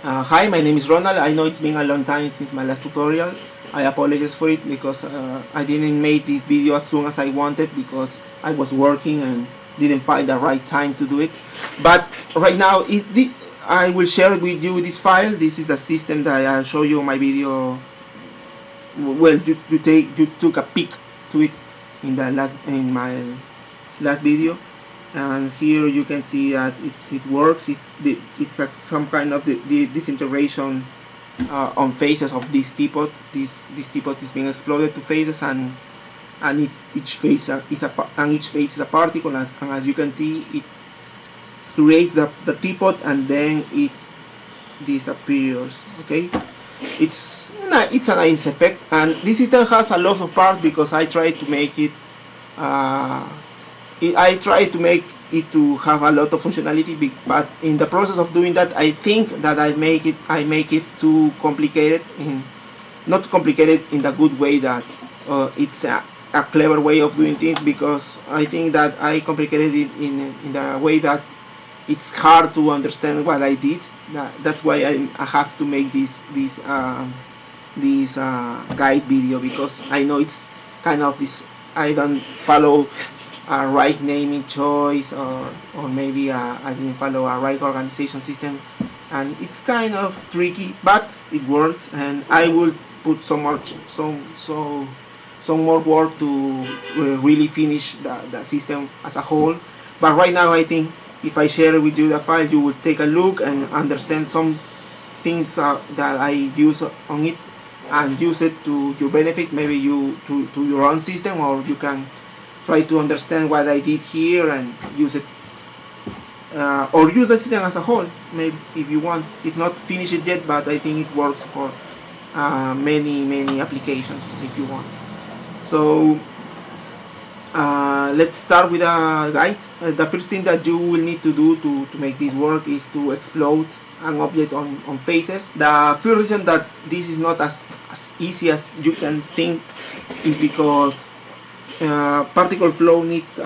Hi, my name is Ronald. I know it's been a long time since my last tutorial. I apologize for it because I didn't make this video as soon as I wanted because I was working and didn't find the right time to do it. But right now, I will share with you this file. This is a system that I show you in my video. Well, you took a peek to it in my last video. And here you can see that it works. It's some kind of the disintegration on phases of this teapot. This teapot is being exploded to phases, and each phase is a particle. And as you can see, it creates the teapot and then it disappears. Okay, it's a nice effect, and this system has a lot of parts because I try to make it. I try to make it to have a lot of functionality, but in the process of doing that, I think that I make it too complicated. Not complicated in the good way that it's a clever way of doing things, because I think that I complicated it in the way that it's hard to understand what I did. That's why I have to make this guide video, because I know it's kind of this. I don't follow a right naming choice, or maybe I didn't follow a right organization system, and it's kind of tricky, but it works. And I will put some more work to really finish the system as a whole. But right now, I think if I share with you the file, you will take a look and understand some things that I use on it, and use it to your benefit, maybe to your own system, or you can try to understand what I did here and use it, or use the system as a whole, maybe, if you want. It's not finished yet, but I think it works for many applications if you want. So let's start with a guide. The first thing that you will need to do to make this work is to explode an object on phases. The first reason that this is not as easy as you can think is because particle flow needs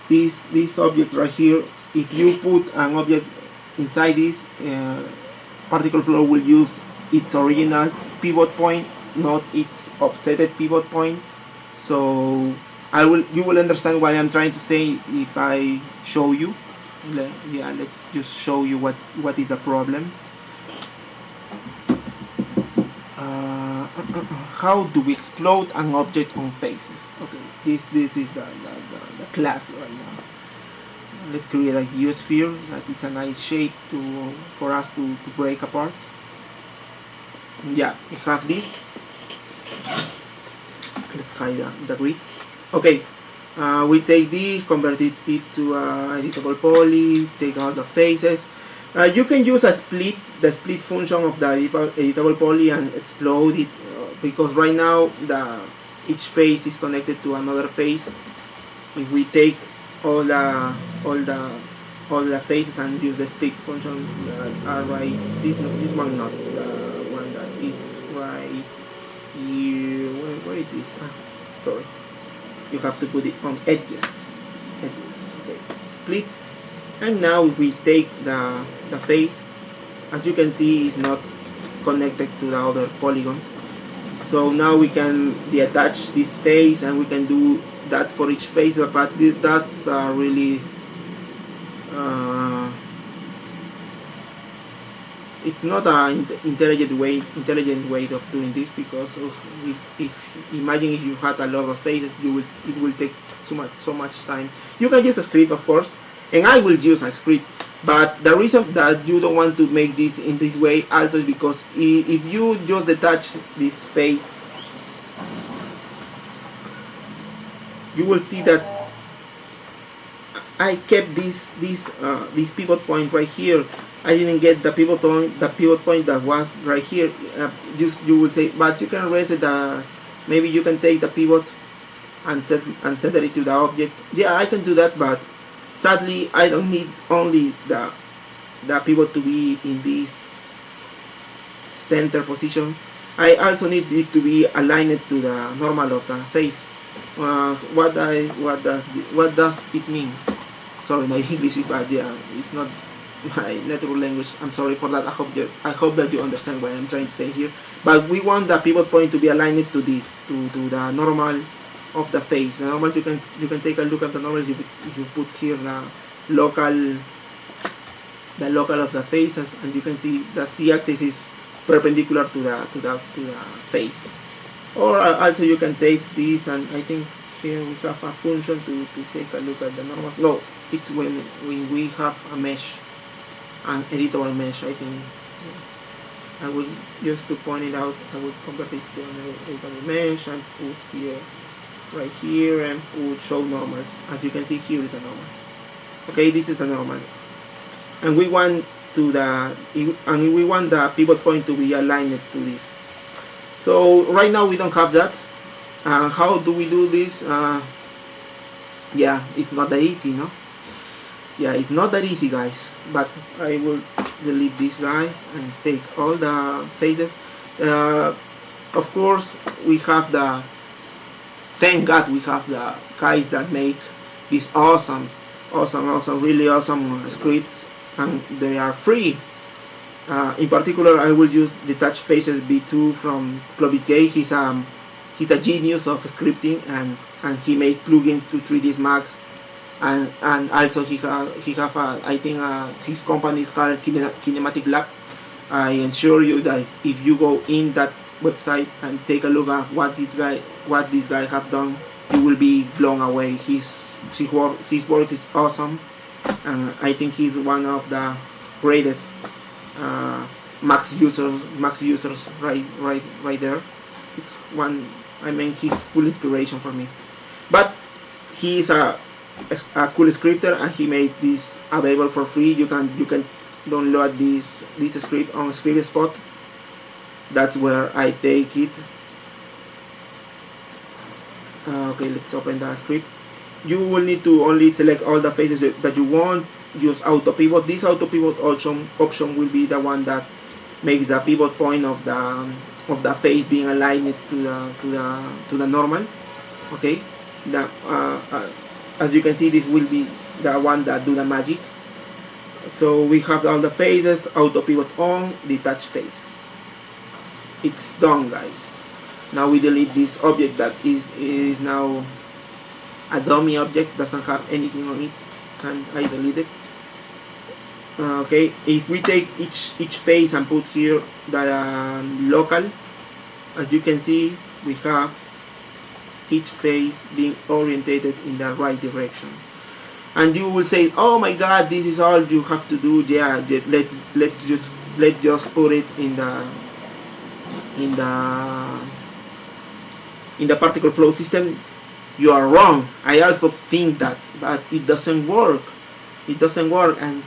this object right here. If you put an object inside this, particle flow will use its original pivot point, not its offsetted pivot point. So you will understand what I'm trying to say if I show you. Yeah, let's just show you what is the problem. How do we explode an object on phases? Okay, this is the class right now. Let's create a geosphere that it's a nice shape for us to break apart. Yeah, we have this. Let's hide the grid. Okay, we take this, convert it to editable poly, take out the phases. You can use the split function of the editable poly and explode it, because right now each phase is connected to another phase. If we take all the phases and use the split function that are right, this one, not the one that is right here. Where it is? Sorry. You have to put it on edges. Okay. Split. And now we take the phase. As you can see, it's not connected to the other polygons. So now we can detach this phase, and we can do that for each phase. But that's really it's not an intelligent way of doing this, because if imagine if you had a lot of phases, it will take so much time. You can use a script, of course, and I will use a script. But the reason that you don't want to make this in this way also is because if you just detach this phase, you will see that I kept this pivot point right here. I didn't get the pivot point that was right here. You will say, but you can raise it. Maybe you can take the pivot and center it to the object. Yeah, I can do that, but sadly, I don't need only the pivot to be in this center position. I also need it to be aligned to the normal of the face. What does it mean? Sorry, my English is bad. Yeah, it's not my natural language. I'm sorry for that. I hope that you understand what I'm trying to say here. But we want the pivot point to be aligned to this, to the normal of the face. The normal, you can take a look at the normal. You put here the local of the face, and you can see the z-axis is perpendicular to the face. Or also you can take this, and I think here we have a function to take a look at the normal. No, it's when we have a mesh, an editable mesh. I think I would, just to point it out, I would convert this to an editable mesh and put here, right here, and put show normals. As you can see, here is a normal. Okay, this is a normal, and we want the pivot point to be aligned to this. So right now we don't have that. How do we do this? Yeah, it's not that easy, no? Yeah, it's not that easy, guys. But I will delete this guy and take all the faces. Of course, we have thank God we have the guys that make these awesome, really awesome scripts, and they are free. In particular, I will use Detach Faces V2 from Clovis Gay. He's a genius of scripting, and he made plugins to 3ds Max, and also he have I think his company is called Kinematic Lab. I assure you that if you go in that website and take a look at what this guy have done, you will be blown away. His work is awesome, and I think he's one of the greatest Max users right there. It's one, I mean, he's full inspiration for me. But he is a cool scripter, and he made this available for free. You can download this script on ScriptSpot. That's where I take it. Okay, let's open the script. You will need to only select all the faces that you want. Use auto pivot. This auto pivot option will be the one that makes the pivot point of the face being aligned to the normal. Okay, as you can see, this will be the one that do the magic. So we have all the faces, auto pivot on, detach faces. It's done, guys. Now we delete this object that is now a dummy object, doesn't have anything on it, and I delete it. Okay, if we take each face and put here the local, as you can see, we have each face being orientated in the right direction. And you will say, oh my god, this is all you have to do. Yeah, let's just put it in the particle flow system. You are wrong. I also think that, but it doesn't work. It doesn't work, and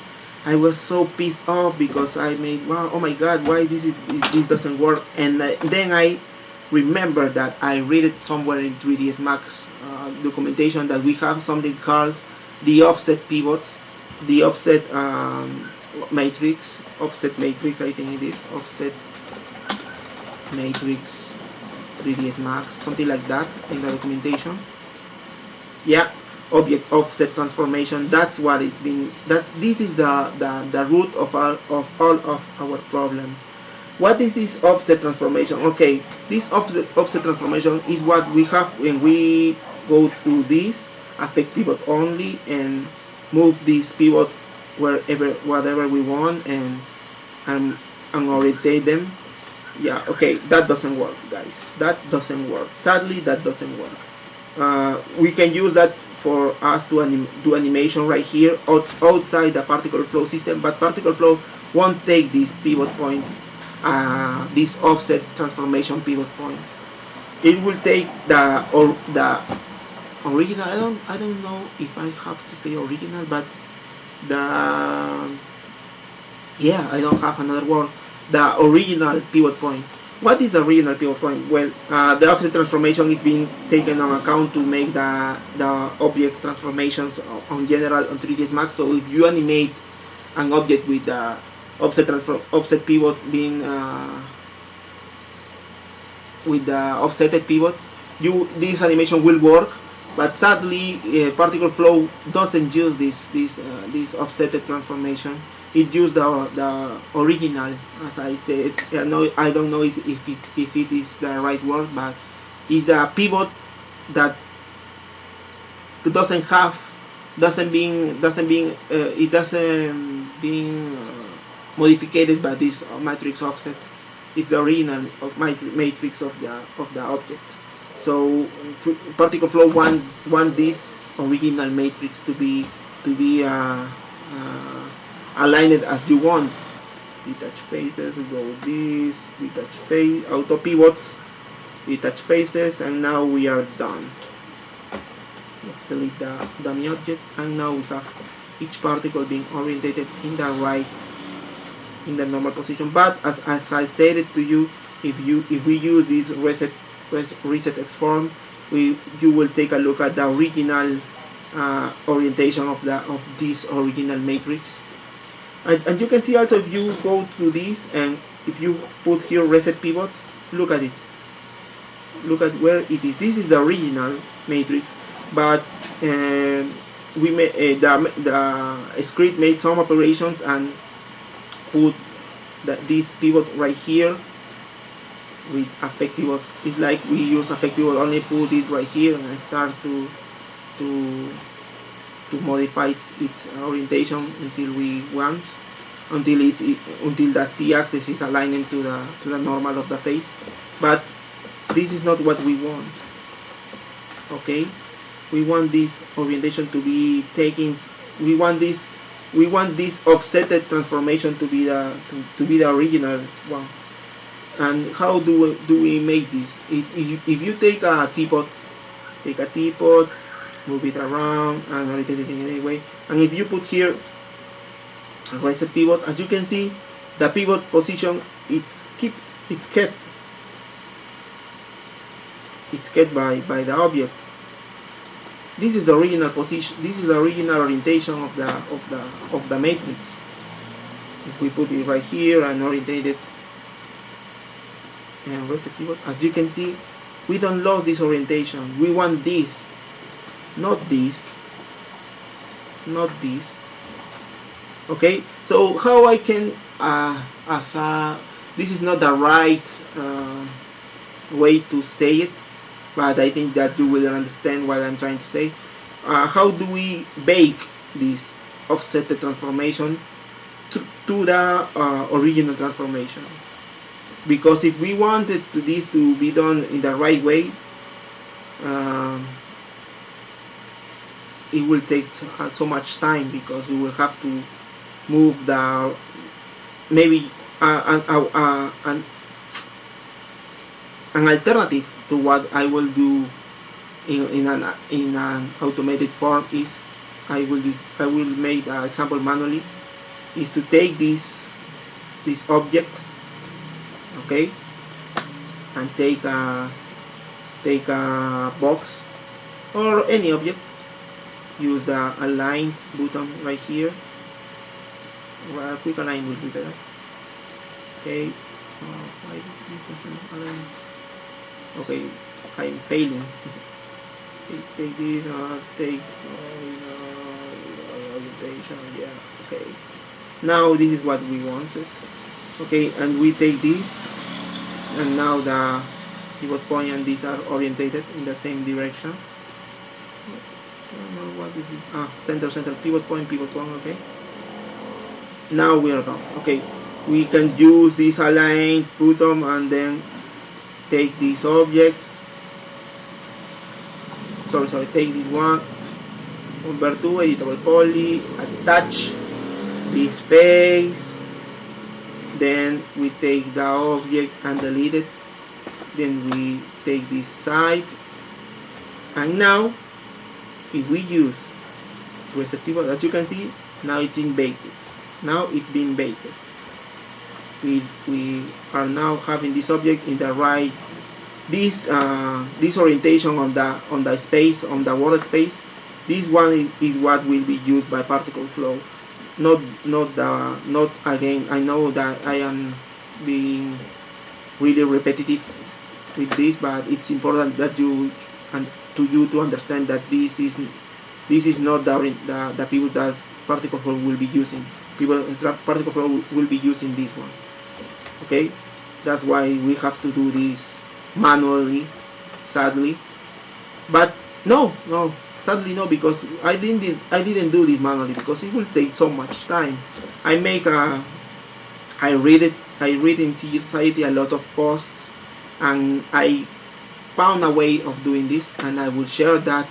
I was so pissed off because I made, wow, oh my god, why this doesn't work? And then I remember that I read it somewhere in 3ds Max documentation that we have something called the offset pivots, the offset matrix, I think it is, offset matrix 3ds Max, something like that in the documentation. Yeah, object offset transformation. That's what it's been. This is the root of all of our problems. What is this offset transformation? Okay, this offset transformation is what we have when we go through this affect pivot only and move this pivot whatever we want and orientate them. Yeah, okay, that doesn't work, guys. That doesn't work. Sadly, that doesn't work. We can use that for us to do animation right here outside the particle flow system, but particle flow won't take this pivot point, this offset transformation pivot point. It will take the original. I don't know if I have to say original, but yeah, I don't have another word. The original pivot point. What is the original pivot point? Well, the offset transformation is being taken on account to make the object transformations on general on 3ds Max. So if you animate an object with the offset pivot being with the offsetted pivot, this animation will work. but sadly particle flow doesn't use this offsetted transformation. It used the original, as I said. I don't know if it is the right word, but it's the pivot that doesn't have it doesn't being modified by this matrix offset. It's the original matrix of the object. So particle flow want this original matrix to be aligned as you want. Detach faces, go this, detach face, auto pivot, detach faces, and now we are done. Let's delete the dummy object, and now we have each particle being orientated in the normal position. But as I said it to you, if we use this reset X form, you will take a look at the original orientation of this original matrix. And you can see also, if you go to this and if you put here reset pivot, look at it. Look at where it is. This is the original matrix, but we made the script made some operations and put this pivot right here with affect pivot. It's like we use affect pivot, only put it right here and start to modify its orientation until we want, until the z-axis is aligned to the normal of the face. But this is not what we want. Okay, we want this orientation to be taking. We want this offsetted transformation to be the original one. And how do we make this? If you take a teapot, move it around and rotate it in any way, and if you put here a reset pivot, as you can see, the pivot position it's kept by the object. This is the original position. This is the original orientation of the matrix. If we put it right here and orientate it and reset pivot, as you can see, we don't lose this orientation. We want this, not this, not this. Okay, so how I can this is not the right way to say it, but I think that you will understand what I'm trying to say. How do we bake this offset transformation to the original transformation? Because if we wanted this to be done in the right way, it will take so much time, because we will have to move the maybe an alternative to what I will do in an automated form is I will make the example manually, is to take this object, okay, and take a box or any object, use the aligned button right here. Well, quick align will be better. Okay, why doesn't align? Okay, I'm failing. Take this, take orientation, yeah, okay. Now this is what we wanted. Okay, and we take this, and now the pivot point and these are orientated in the same direction. What is it? Center, pivot point, okay. Now we are done. Okay, we can use this aligned button and then take this object. Sorry, take this one, convert to editable poly, attach this face, then we take the object and delete it, then we take this side, and now if we use reset pivot, as you can see, now it's been baked. We are now having this object in the right, this orientation on the space, on the water space. This one is what will be used by particle flow, not again. I know that I am being really repetitive with this, but it's important that you to you to understand that this is not the pivot that particle flow will be using. Particle flow will be using this one. Okay, that's why we have to do this manually, sadly. But no, sadly no, because I didn't do this manually because it will take so much time. I read in CG Society a lot of posts, and I found a way of doing this, and I will share that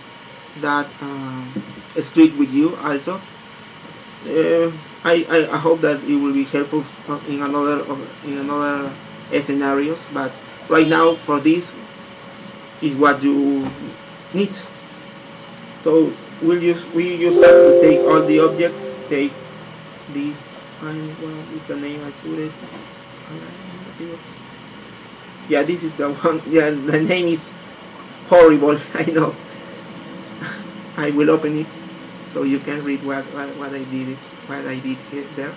script with you also. I hope that it will be helpful in another scenarios, but right now for this is what you need. So we just have to take all the objects, take this, what is the name I put it? Yeah, this is the one. Yeah, the name is horrible. I know. I will open it so you can read what I did here there.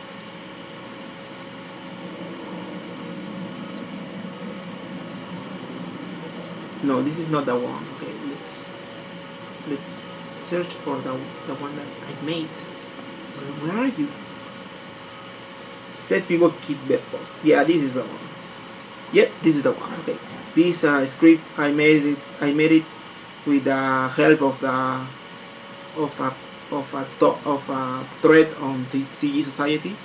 No, this is not the one. Okay, let's search for the one that I made. Where are you? Set pivot kit bedpost. Yeah, this is the one. Yep, this is the one. Okay, this script I made it with the help of a thread on the CG Society.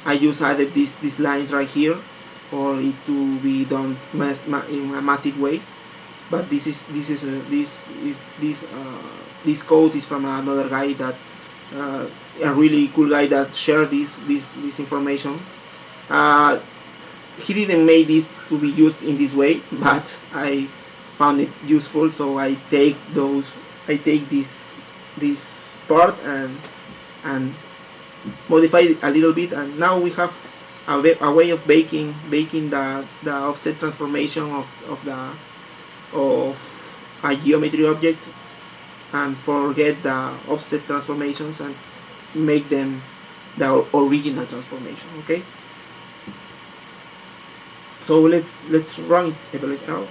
I just added these lines right here for it to be done in a massive way. But this code is from another guy that a really cool guy that shared this information. He didn't make this to be used in this way, but I found it useful, so I take this part and modify it a little bit, and now we have a way of baking the offset transformation of a geometry object, and forget the offset transformations and make them the original transformation. Okay, so let's run it, evaluate out,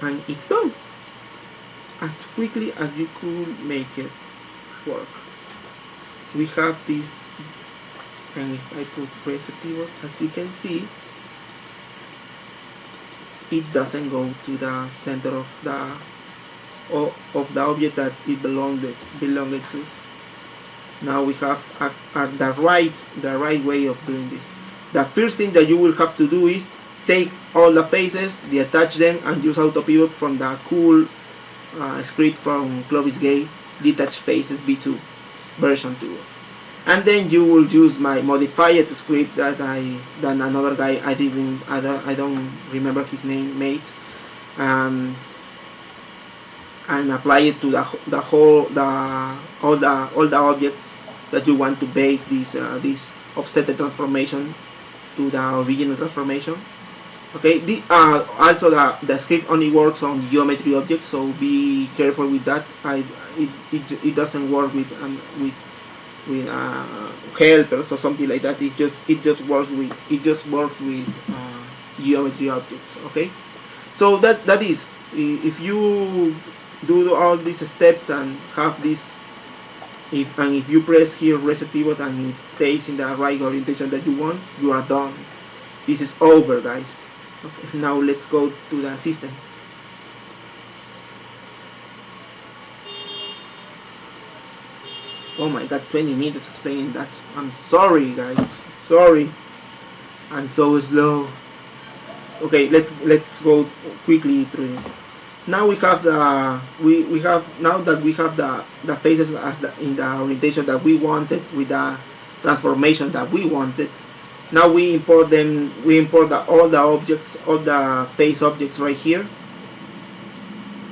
and it's done as quickly as you could make it work. We have this, and if I put preset pivot, as you can see, it doesn't go to the center of the object that it belonged to. Now we have the right way of doing this. The first thing that you will have to do is take all the faces, detach them, and use auto pivot from the cool script from Clovis Gay, detach faces v2 version 2. And then you will use my modified script that another guy I don't remember his name made, and apply it to all the objects that you want to bake this offset transformation to the original transformation. Okay, also the script only works on geometry objects, so be careful with that. It doesn't work with helpers or something like that. It just works with geometry objects. Okay, so that is, if you do all these steps and have this, if you press here reset pivot and it stays in the right orientation that you want, you are done. This is over, guys. Okay, now let's go to the system. Oh my god, 20 minutes explaining that. I'm sorry, guys. Sorry. I'm so slow. Okay, let's go quickly through this. Now we have now that we have the faces as in the orientation that we wanted, with the transformation that we wanted. Now we import them. We import all the objects, all the face objects right here,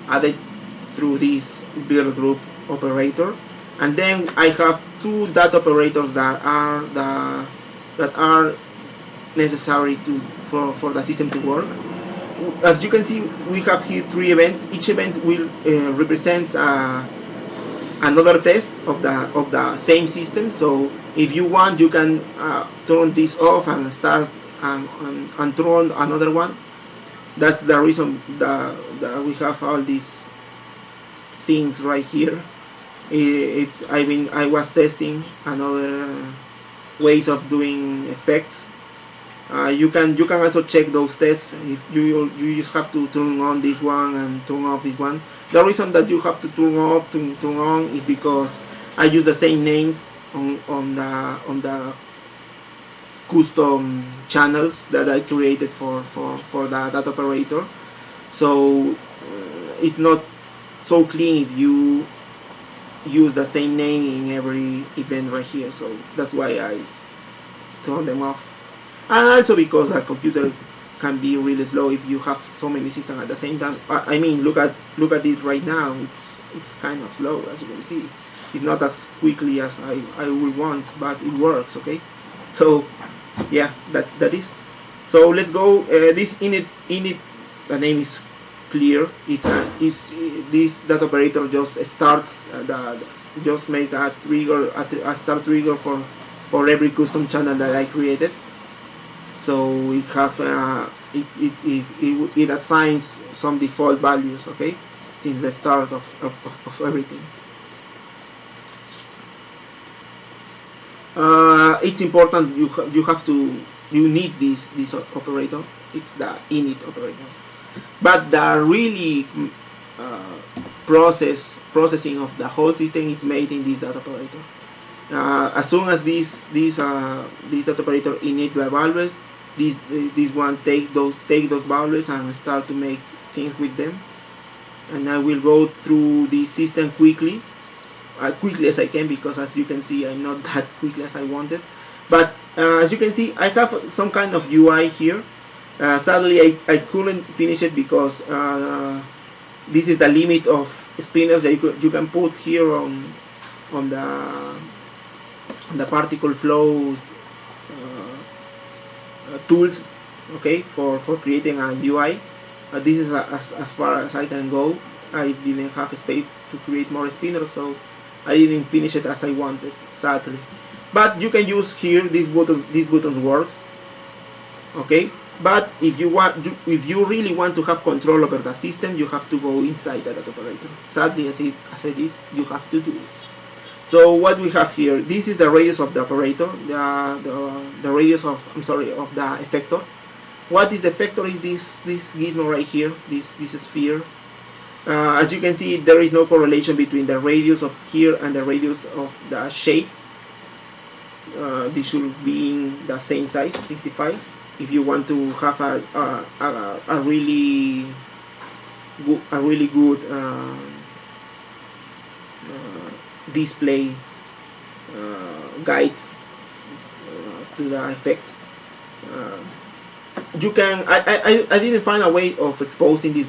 added through this build group operator. And then I have two dot operators that are necessary for the system to work. As you can see, we have here 3 events. Each event will represents another test of the same system. So if you want, you can turn this off and start and turn another one. That's the reason that we have all these things right here. I was testing another ways of doing effects. You can also check those tests. If you just have to turn on this one and turn off this one. The reason that you have to turn off to turn on is because I use the same names on the custom channels that I created for the data operator. So it's not so clean if you use the same name in every event right here. So that's why I turn them off. And also because a computer can be really slow if you have so many systems at the same time. I mean, look at it right now. It's kind of slow, as you can see. It's not as quickly as I would want, but it works. Okay, so yeah, that is. So let's go. This init, the name is clear. This data operator just starts just make a trigger, a start trigger for every custom channel that I created. So it have it assigns some default values, okay, since the start of everything. It's important you need this operator. It's the init operator. But the really processing of the whole system is made in this data operator. As soon as this data operator init the values, this one take those values and start to make things with them. And I will go through the system quickly as I can, because as you can see, I'm not that quickly as I wanted. But as you can see, I have some kind of UI here. Sadly, I couldn't finish it because this is the limit of spinners that you can put here on the particle flows tools, okay, for creating a UI. This is as far as I can go. I didn't have space to create more spinners, so I didn't finish it as I wanted, sadly. But you can use here these buttons works, okay. But if you really want to have control over the system, you have to go inside the data operator. Sadly, as it is, you have to do it. So what we have here, this is the radius of the operator, the radius of the effector. What is the effector? Is this gizmo right here, this sphere. As you can see, there is no correlation between the radius of here and the radius of the shape. This should be in the same size, 65. If you want to have a really good display guide to the effect, you can. I didn't find a way of exposing this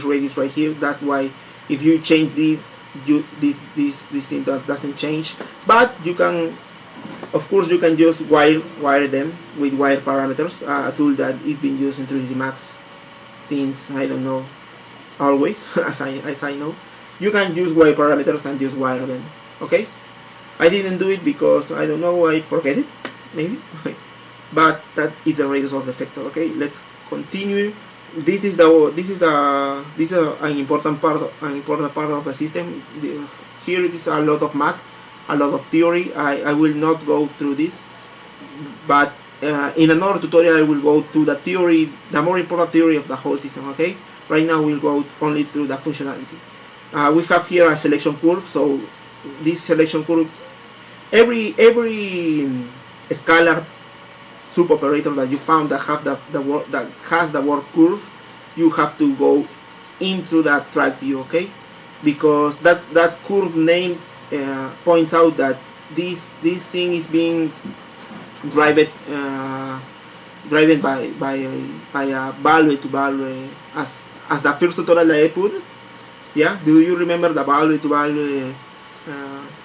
radius right here. That's why if you change this thing doesn't change. But you can. Of course, you can just wire them with wire parameters, a tool that is being used in 3ds Max since, I don't know, always, as I know. You can use wire parameters and just wire them, okay? I didn't do it because, I don't know, I forget it, maybe. But that is the radius of the effector, okay? Let's continue. This is an important part of the system. Here it is a lot of math, a lot of theory. I will not go through this, but in another tutorial I will go through the theory, the more important theory of the whole system, okay? Right now we'll go only through the functionality. We have here a selection curve. So this selection curve, every scalar suboperator that you found that has the word curve, you have to go into that track view, okay? Because that curve name points out that this thing is being driven by a value to value, as the first tutorial I put. Yeah, do you remember the value to value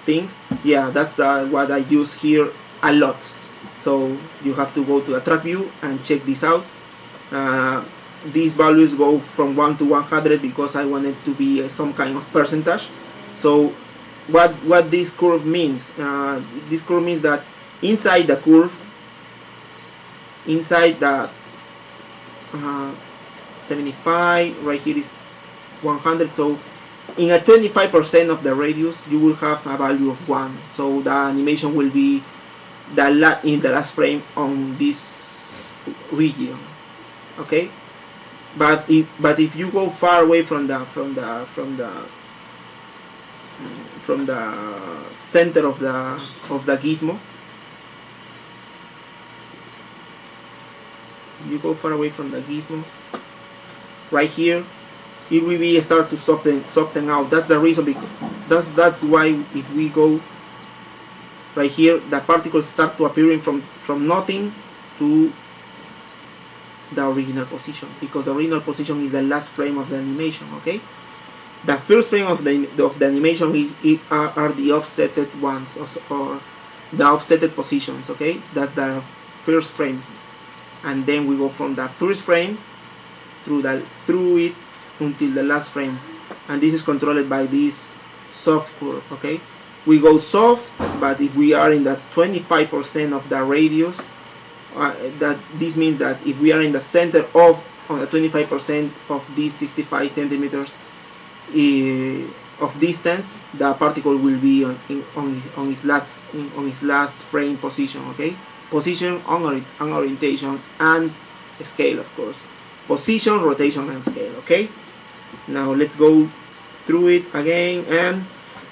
thing? Yeah, that's what I use here a lot. So you have to go to the track view and check this out. These values go from 1 to 100 because I want it to be some kind of percentage. So what this curve means? This curve means that inside the curve, inside the 75, right here is 100. So in a 25% of the radius you will have a value of 1, so the animation will be in the last frame on this region. Okay, but if you go far away from the center of the gizmo, you go far away from the gizmo right here, it will be start to soften out. That's the reason, because that's why if we go right here, the particles start to appearing from nothing to the original position, because the original position is the last frame of the animation. Okay, the first frame of the animation are the offsetted ones, or the offsetted positions. Okay, that's the first frames, and then we go from the first frame through it until the last frame, and this is controlled by this soft curve. Okay, we go soft, but if we are in the 25% of the radius, that this means that if we are in the center of on the 25% of these 65 centimeters of distance, the particle will be on its last frame position. Okay, position, on orientation, and scale, of course. Position, rotation, and scale. Okay, now let's go through it again. And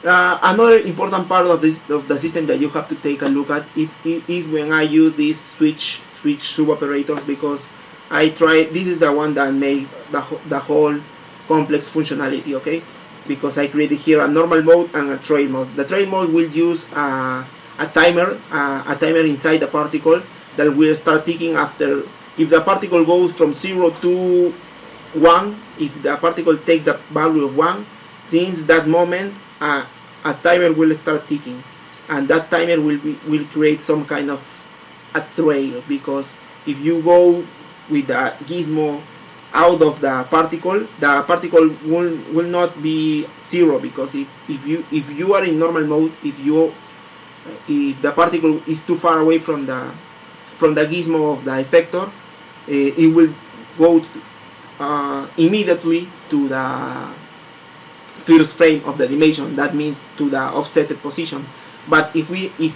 another important part of the system that you have to take a look at is when I use these switch sub operators, because this is the one that made the whole complex functionality. Okay, because I created here a normal mode and a trail mode. The trail mode will use a timer inside the particle that will start ticking after. If the particle goes from 0 to 1, if the particle takes the value of 1, since that moment a timer will start ticking, and that timer will create some kind of a trail, because if you go with the gizmo out of the particle will not be 0, because if you are in normal mode, if the particle is too far away from the gizmo of the effector, it will go immediately to the first frame of the animation. That means to the offsetted position. But if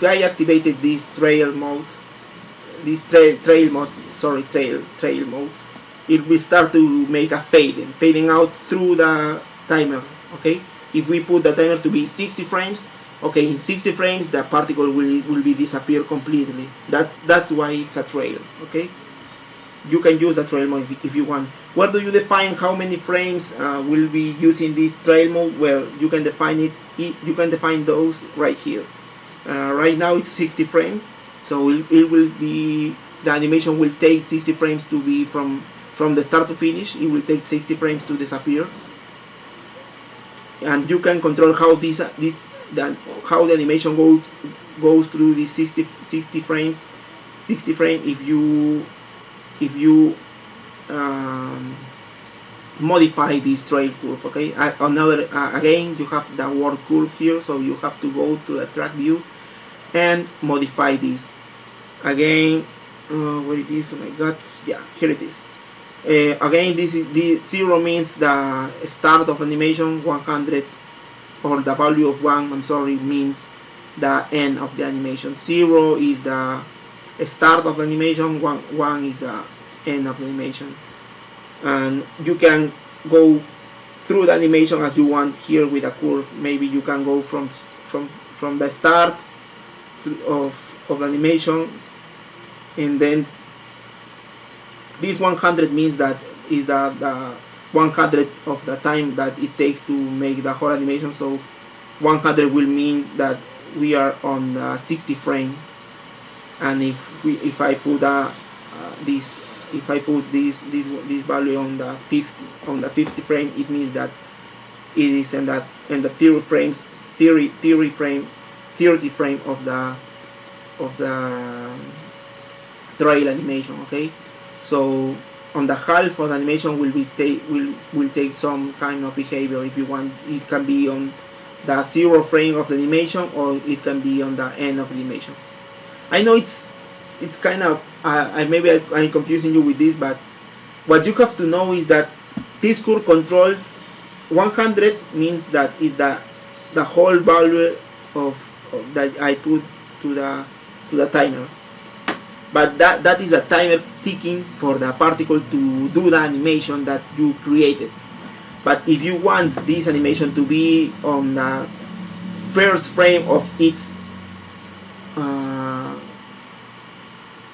I activated this trail mode, it will start to make a fading out through the timer. Okay, if we put the timer to be 60 frames, okay, in 60 frames the particle will be disappear completely. That's why it's a trail. Okay, you can use a trail mode if you want. Where do you define how many frames will be using this trail mode? Well, you can define it. You can define those right here. Right now it's 60 frames, so it will be, the animation will take 60 frames to be from the start to finish. It will take 60 frames to disappear, and you can control how how the animation goes through these 60 frames. 60 frames if you modify this trail curve. Okay, again, you have the word curve here, so you have to go through the track view and modify this. Again, where it is? Oh my god, yeah, here it is. Again, this is the 0 means the start of animation, 100 or the value of 1, I'm sorry, means the end of the animation. 0 is the start of the animation, 1 is the end of the animation. And you can go through the animation as you want here with a curve. Maybe you can go from the start of the animation, and then this 100 means that is the 100 of the time that it takes to make the whole animation. So 100 will mean that we are on the 60 frame, and if I put this value on the 50 frame, it means that it is in the 30 frame of the trail animation. Okay, so on the half of the animation will take some kind of behavior. If you want, it can be on the 0 frame of the animation, or it can be on the end of the animation. I know it's kind of maybe I'm confusing you with this, but what you have to know is that this curve controls 100 means that is the whole value of that I put to the timer. But that is a timer ticking for the particle to do the animation that you created. But if you want this animation to be on the first frame uh,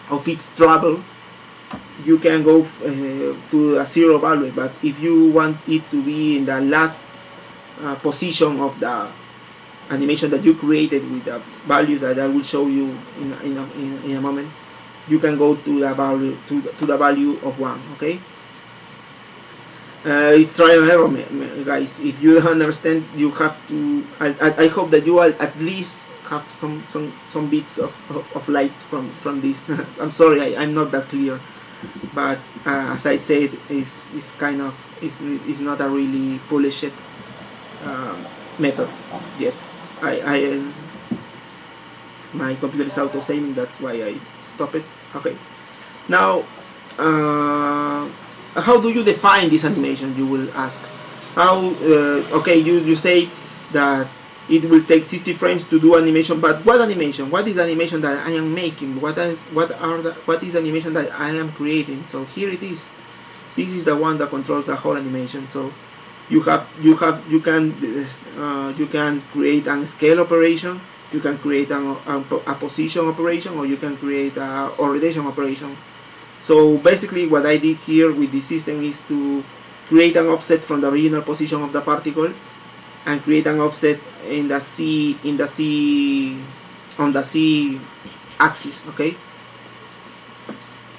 of its travel, you can go to a zero value. But if you want it to be in the last position of the animation that you created with the values that I will show you in a moment, you can go to the value to the value of 1. Okay. It's trial and error, guys. If you don't understand, you have to. I hope that you will at least have some bits of light from this. I'm sorry, I'm not that clear, but as I said, is kind of is not a really polished method yet. My computer is auto saving, that's why I stop it. Okay. Now. How do you define this animation, you will ask? How okay, you say that it will take 60 frames to do animation, but what animation? What is the animation that I am making? What is the animation that I am creating? So here it is. This is the one that controls the whole animation. So you can create a scale operation, you can create a position operation, or you can create a rotation operation. So basically what I did here with this system is to create an offset from the original position of the particle and create an offset on the Z axis. Okay,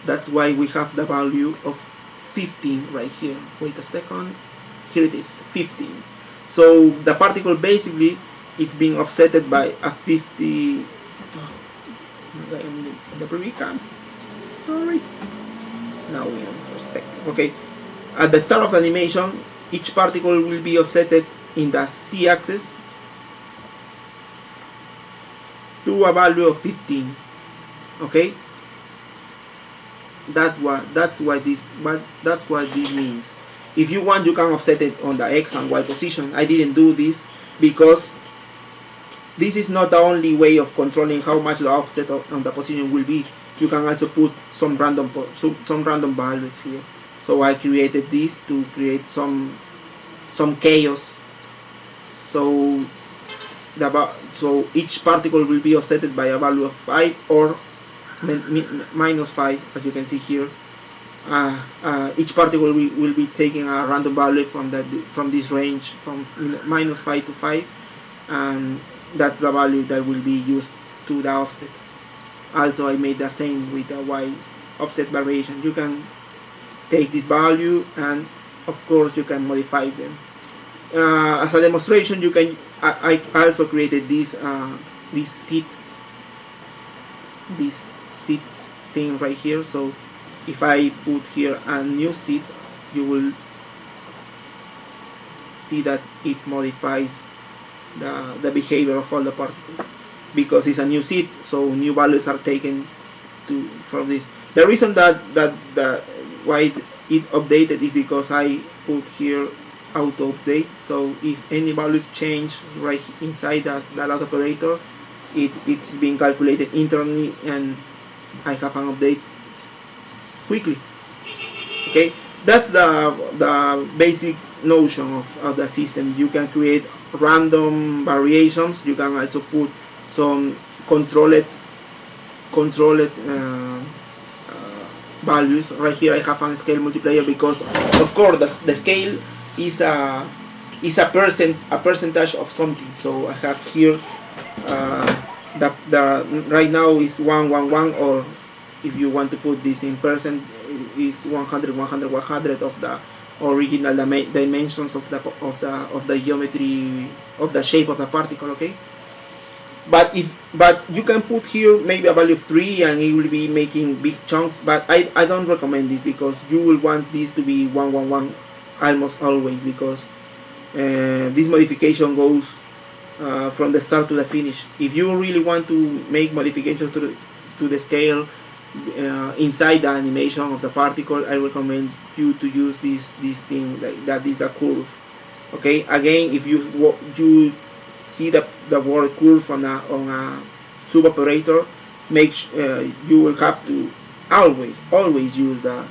that's why we have the value of 15 right here. Wait a second, here it is, 15. So the particle basically it's being offsetted by a 50. The previous cam. Sorry. Now we are perspective. Okay. At the start of the animation, each particle will be offsetted in the Z-axis to a value of 15. Okay. That's what this means. If you want, you can offset it on the X and Y position. I didn't do this because this is not the only way of controlling how much the offset on the position will be. You can also put some random values here. So I created this to create some chaos. So each particle will be offsetted by a value of 5 or minus 5, as you can see here. Each particle will be taking a random value from this range from minus 5 to 5, and that's the value that will be used to the offset. Also, I made the same with the Y offset variation. You can take this value and of course you can modify them. As a demonstration, you can. I also created this seat thing right here. So if I put here a new seat, you will see that it modifies the behavior of all the particles, because it's a new seed, so new values are taken from this. The reason that why it updated is because I put here auto update. So if any values change right inside the dot operator, it's being calculated internally, and I have an update quickly. Okay, that's the basic notion of the system. You can create random variations. You can also put some controlled values. Right here I have a scale multiplier because of course the scale is a percentage of something. So I have here the right now is 111, or if you want to put this in percent, is 100 of the original dimensions of the geometry of the shape of the particle. Okay, but you can put here maybe a value of 3 and it will be making big chunks, but I don't recommend this, because you will want this to be 111 almost always, because this modification goes from the start to the finish. If you really want to make modifications to the scale inside the animation of the particle, I recommend you to use this thing, like that is a curve. Okay, again, if you see the word curve on a sub operator, you will have to always use the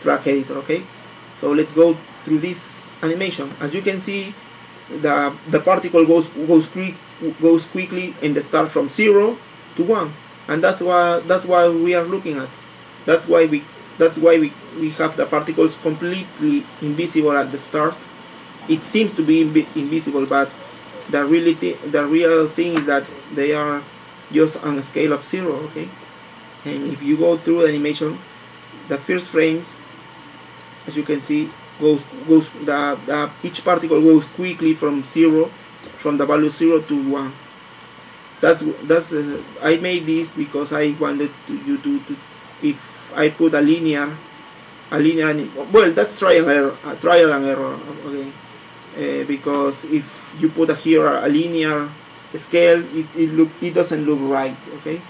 track editor. Okay, so let's go through this animation. As you can see, the particle goes quickly in the start from 0 to 1, and that's why we are looking at. That's why we have the particles completely invisible at the start. It seems to be invisible, but the real thing is that they are just on a scale of 0. Okay, and if you go through the animation, the first frames, as you can see, each particle goes quickly from the value 0 to 1. I made this because I wanted you to if I put a linear, well, that's trial and error. Okay, because if you put here a linear scale, it doesn't look right. Okay,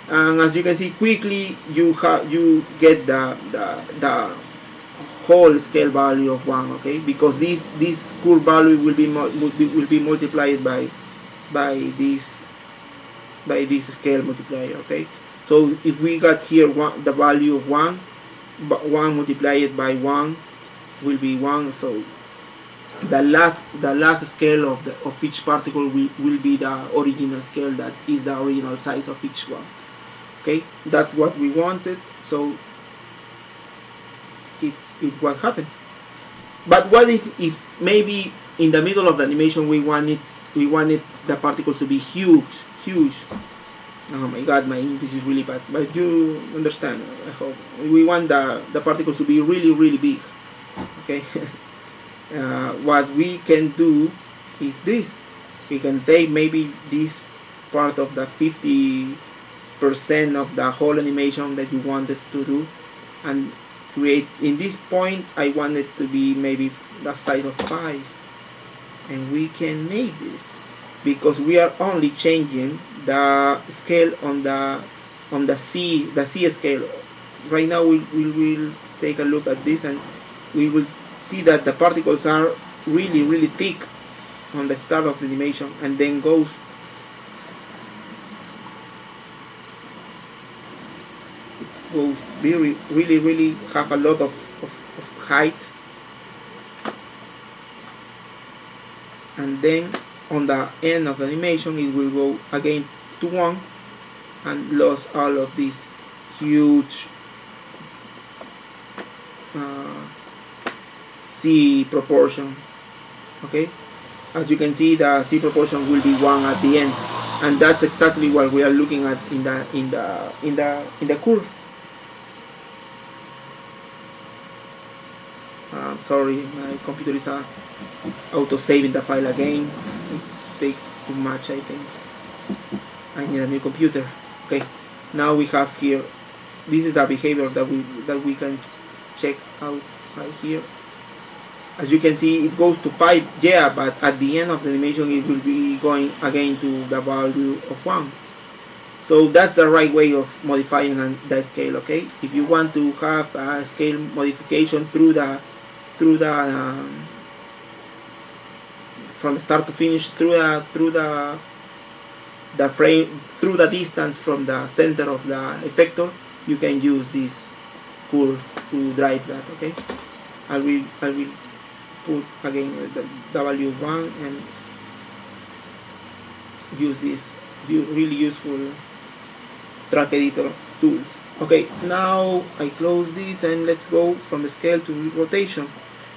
and as you can see, quickly you get the whole scale value of 1. Okay, because this curve value will be multiplied by this scale multiplier. Okay, so if we got here the value of 1 multiplied by 1 will be 1. So the last scale of each particle will be the original scale, that is the original size of each one. Okay, that's what we wanted, so it's what happened. But what if maybe in the middle of the animation we wanted the particles to be huge? Oh my god, my English is really bad, but you understand, I hope. We want the particles to be really big. Okay. What we can do is this. We can take maybe this part of the 50% of the whole animation that you wanted to do, and create. In this point I want it to be maybe the size of 5, and we can make this because we are only changing the scale on the C scale. Right now we will take a look at this, and we will see that the particles are really thick on the start of the animation, and then goes really have a lot of height, and then on the end of the animation it will go again to 1 and lose all of this huge C proportion. Okay, as you can see, the C proportion will be 1 at the end, and that's exactly what we are looking at in the curve. Sorry, my computer is auto-saving the file again. It takes too much, I think. I need a new computer. Okay, now we have here. This is the behavior that we can check out right here. As you can see, it goes to 5, yeah, but at the end of the animation it will be going again to the value of 1. So that's the right way of modifying the scale. Okay, if you want to have a scale modification through the from the start to finish, through the frame, through the distance from the center of the effector, you can use this curve to drive that. Okay, I will put again the value of 1 and use this really useful track editor tools. Okay, now I close this, and let's go from the scale to rotation.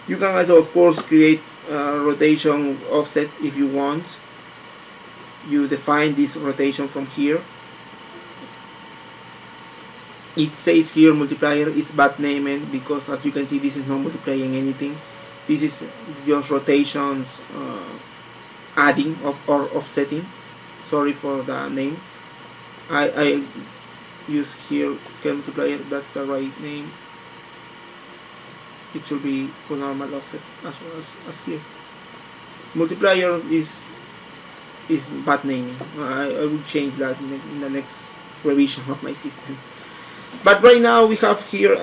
You can also, of course, create rotation offset if you want. You define this rotation from here. It says here multiplier. It's bad naming because, as you can see, this is not multiplying anything. This is just rotations adding or offsetting. Sorry for the name. I use here scale multiplier. That's the right name. It should be full normal offset as here. Multiplier is bad naming. I will change that in the next revision of my system. But right now we have here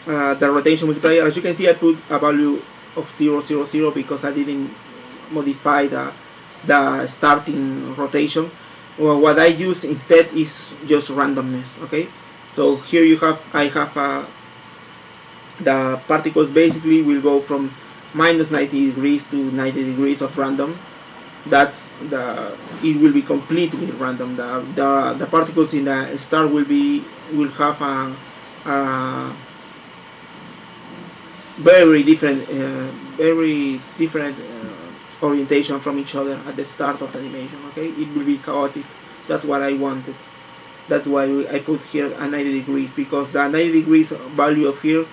the rotation multiplier. As you can see, I put a value of 0, 0, 0 because I didn't modify the starting rotation. Well, what I use instead is just randomness. Okay, so here I have the particles basically will go from minus 90 degrees to 90 degrees of random. It will be completely random. The particles in the star will have a very different orientation from each other at the start of the animation. Okay, it will be chaotic. That's what I wanted. That's why I put here a 90 degrees, because the 90 degrees value of here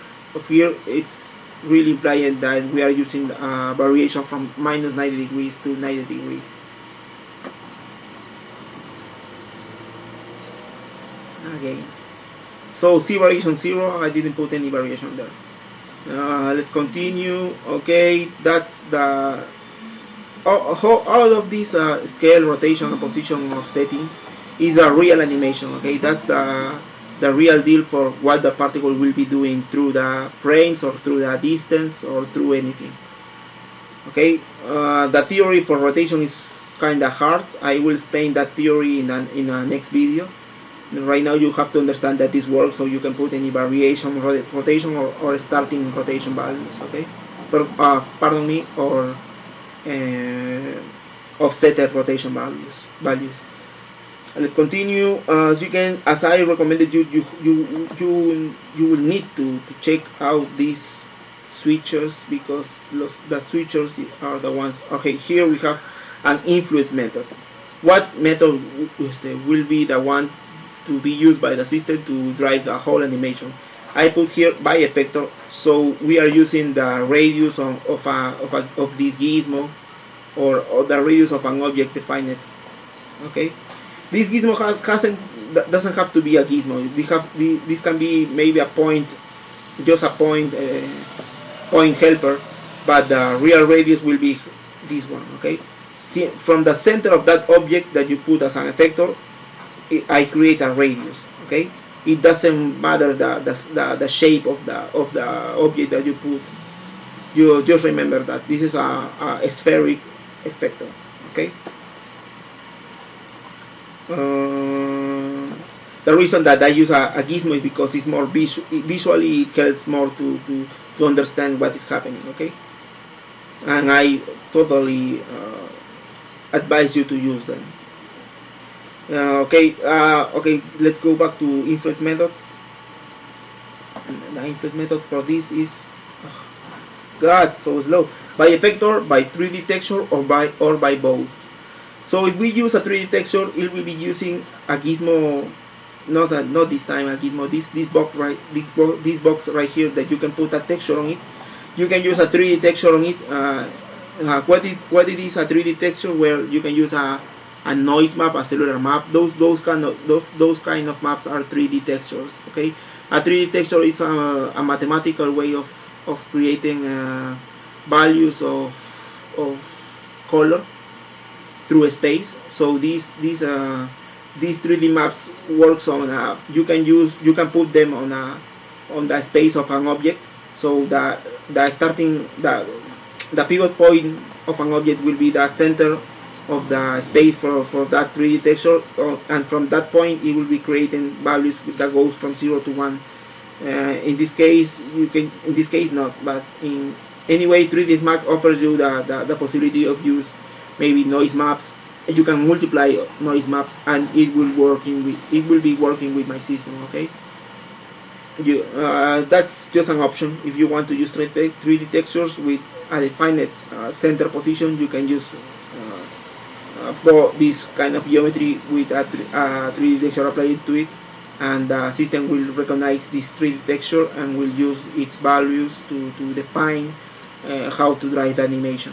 it's really implying that we are using a variation from minus 90 degrees to 90 degrees. Again, so C variation 0, I didn't put any variation there. Let's continue. Okay, that's the all of this scale, rotation, and position of setting is a real animation. Okay, that's the real deal for what the particle will be doing through the frames or through the distance or through anything. Okay, the theory for rotation is kind of hard. I will explain that theory in a next video. Right now you have to understand that this works, so you can put any variation, rotation or starting rotation values. Okay, but pardon me, or offset rotation values. Let's continue. As I recommended you will need to check out these switchers, because the switchers are the ones. Okay, here we have an influence method. What method will be the one to be used by the system to drive the whole animation? I put here by effector, so we are using the radius of this gizmo, or the radius of an object defined. Okay, this gizmo doesn't have to be a gizmo. This can be maybe a point, just a point helper, but the real radius will be this one. Okay, from the center of that object that you put as an effector, I create a radius. Okay, it doesn't matter the shape of the object that you put. You just remember that this is a spheric effector. Okay. The reason that I use a gizmo is because it's more visually, it helps more to understand what is happening. Okay, and I totally advise you to use them. Okay, let's go back to influence method. The influence method for this is God, so slow. By effector, by 3D texture, or by both. So if we use a 3D texture, it will be using a gizmo. Not this time a gizmo. This box right here that you can put a texture on it. You can use a 3D texture on it. What it is a 3D texture, where you can use a noise map, a cellular map. Those kind of maps are 3D textures. Okay, a 3D texture is a mathematical way of creating values of color through space. So these 3D maps works on you can put them on the space of an object. So the pivot point of an object will be the center of the space for that 3D texture, and from that point it will be creating values that goes from 0 to 1. In this case not, but in anyway 3D map offers you the possibility of use maybe noise maps. You can multiply noise maps and it will be working with my system. Okay, that's just an option. If you want to use 3D textures with a defined center position, you can use this kind of geometry with a 3D texture applied to it, and the system will recognize this 3D texture and will use its values to define how to drive the animation.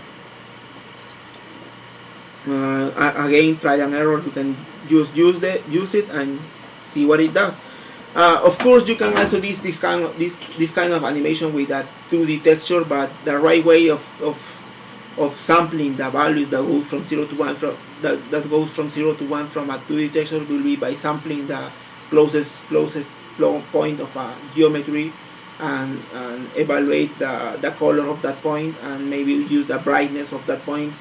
Again, trial and error. You can use it and see what it does. Of course, you can also do this kind of animation with that 2D texture, but the right way of sampling the values that go from 0 to 1 that goes from 0 to 1 from a 2D texture will be by sampling the closest point of a geometry and evaluate the color of that point, and maybe use the brightness of that point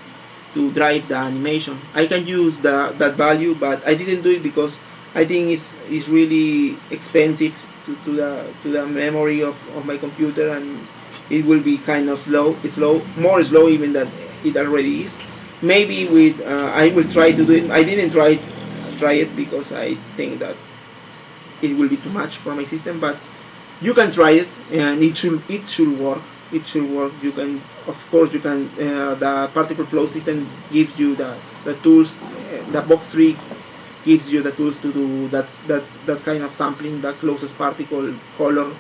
to drive the animation. I can use that value, but I didn't do it because I think it's really expensive to the memory of my computer, and it will be kind of more slow even than it already is. Maybe with I will try to do it. I didn't try it because I think that it will be too much for my system, but you can try it, and it should work. It should work. You can, of course, you can. The particle flow system gives you the tools. The box tree gives you the tools to do that kind of sampling, the closest particle color,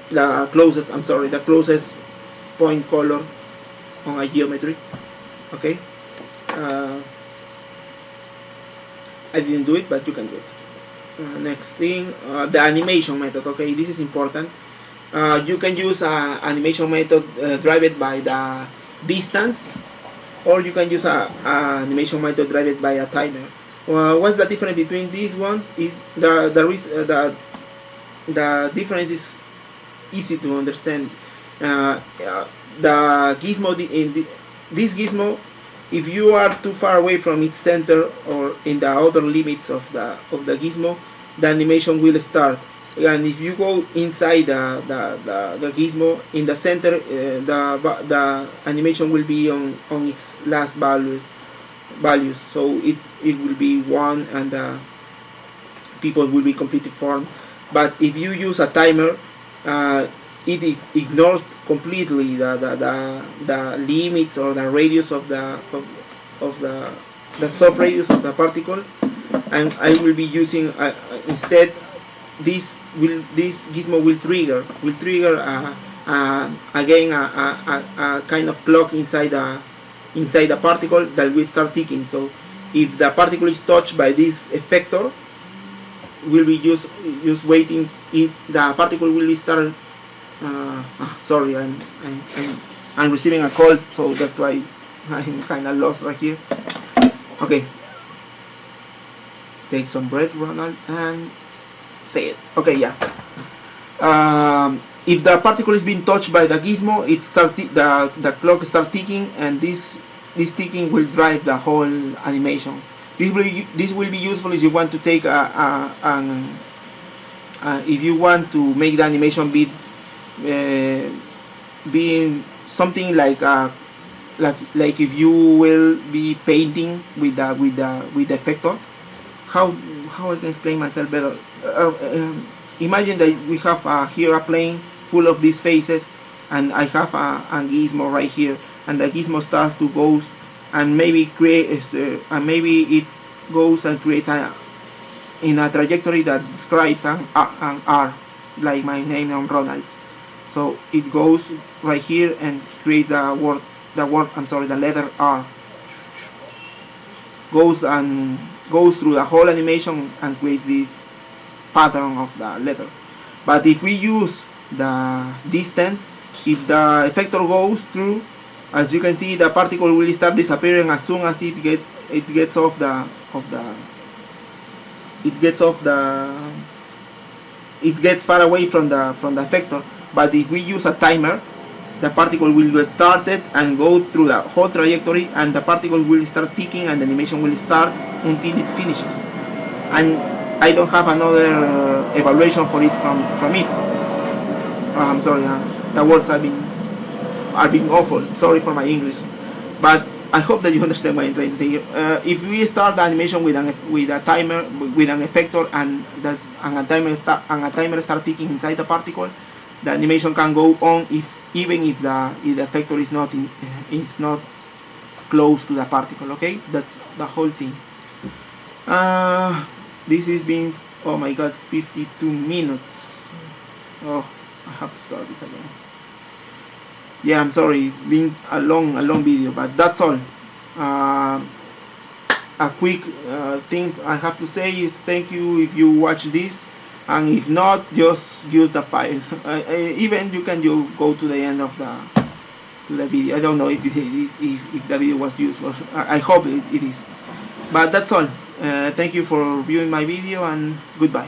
the closest point color on a geometry. Okay. uh, I didn't do it, but you can do it. Next thing, the animation method. Okay, this is important. You can use an animation method driven by the distance, or you can use a animation method driven by a timer. What's the difference between these ones? Is the difference is easy to understand. The gizmo this gizmo, if you are too far away from its center or in the outer limits of the gizmo, the animation will start. And if you go inside the gizmo in the center, the animation will be on its last values. So it will be 1, and the people will be completely formed. But if you use a timer, it ignores completely the limits or the radius of the soft radius of the particle, and I will be using instead this gizmo will trigger again a kind of clock inside the particle that will start ticking. So if the particle is touched by this effector, will be just waiting. The particle will start. Sorry, I'm receiving a call, so that's why I'm kind of lost right here. Okay, take some breath, Ronald, and say it. Okay, yeah. If the particle is being touched by the gizmo, the clock starts ticking, and this ticking will drive the whole animation. This will be useful if you want to take if you want to make the animation being something like if you will be painting with the effector. How I can explain myself better? Imagine that we have here a plane full of these faces, and I have a gizmo right here, and the gizmo starts to go, and maybe it goes and creates in a trajectory that describes an R, like my name on Ronald. So it goes right here and creates the letter R. Goes through the whole animation and creates this pattern of the letter. But if we use the distance, if the effector goes through, as you can see, the particle will start disappearing as soon as it gets far away from the effector. But if we use a timer, the particle will get started and go through the whole trajectory, and the particle will start ticking, and the animation will start until it finishes. And I don't have another evaluation for it from it. I'm sorry, the words are being awful. Sorry for my English, but I hope that you understand what I'm trying to say here. If we start the animation with a timer, with an effector, and a timer start ticking inside the particle, the animation can go on even if the effector is not close to the particle. Okay, that's the whole thing. This has been, oh my god, 52 minutes. Oh, I have to start this again. Yeah, I'm sorry, it's been a long video, but that's all. A quick thing I have to say is thank you if you watch this, and if not, just use the file. Even you can go to the end of the video. I don't know if the video was useful. I hope it is. But that's all. Thank you for viewing my video, and goodbye.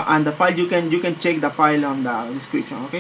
And the file, you can check the file on the description. Okay.